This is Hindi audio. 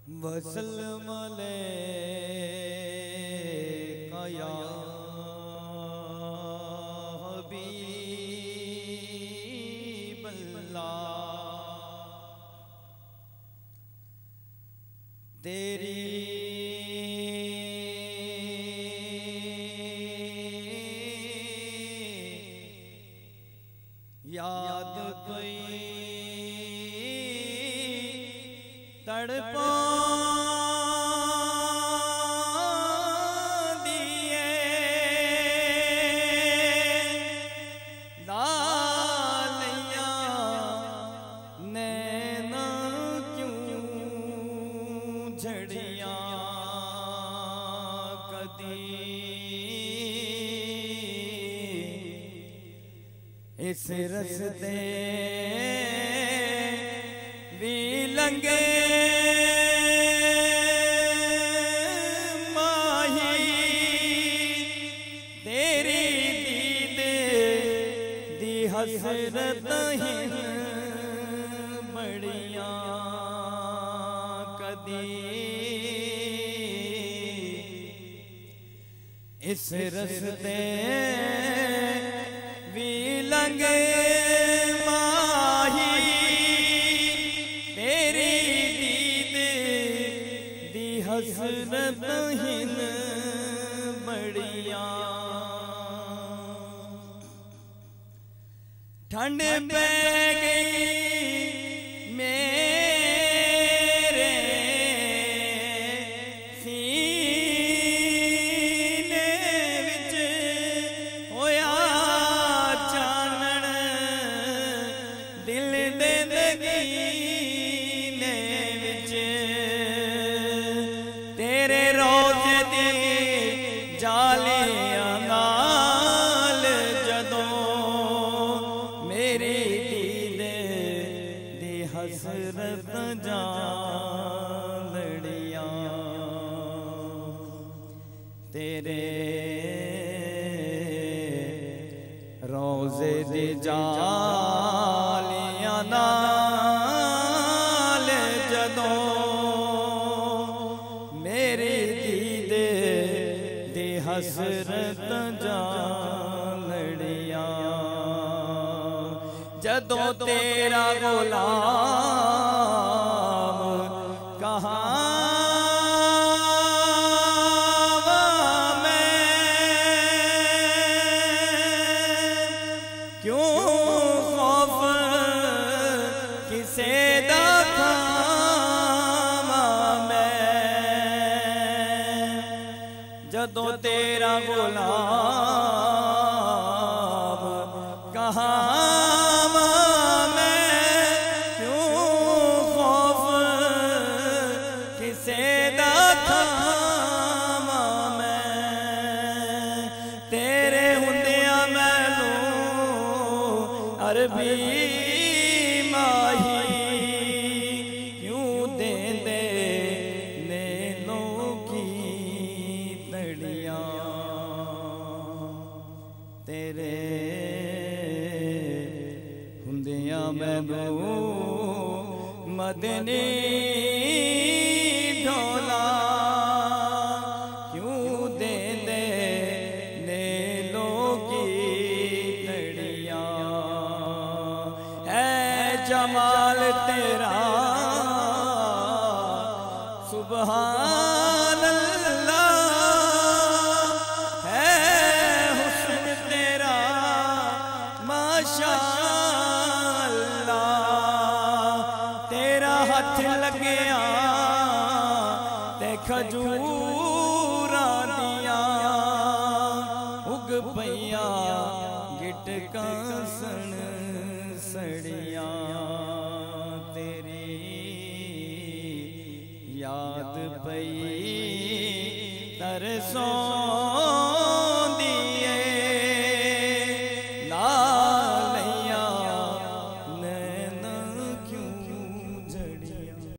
वसल्लम अलैका या हबीबल्लाह। तेरी याद कोई तड़पा दिए लालिया नैना क्यों झड़िया कदी इस रस्ते भी लंगे माही तेरी दीदे दी हसरत हिन बड़िया कदी इस रस्ते भी लंगे माही तेरी दीदे दी हसरत हिन बड़िया। ठंड पै गई मेरे सीने विच होया चानण दिल दे नगीने विच तेरे रोज़े दी जालियां नाल जदों मेरी दीदे दी हसरत जालड़ियां तेरे रोज़े दी जालियां नाल जदों मेरी दीदे दी हसरत जालड़ियां जदों तेरा गुलाम कहाँ जदों तेरा गुलाम कहाँ मैं क्यों खौफ किसे दा थामा मैं तेरे हुंदिया मैनू अरबी माही क्यों देंदे ने लोकी तड़ियां तेरे हुंदिया मैनू मदनी ढोला क्यों देंदे ने लोकी तड़ियां है जमाल तेरा सुभान अल्लाह है हुस्न तेरा माशाअल्लाह तेरा हाथ लग्या ते खजूरा दिया उग पईया गिटकां सन सड़िया तेरी याद पई तरसों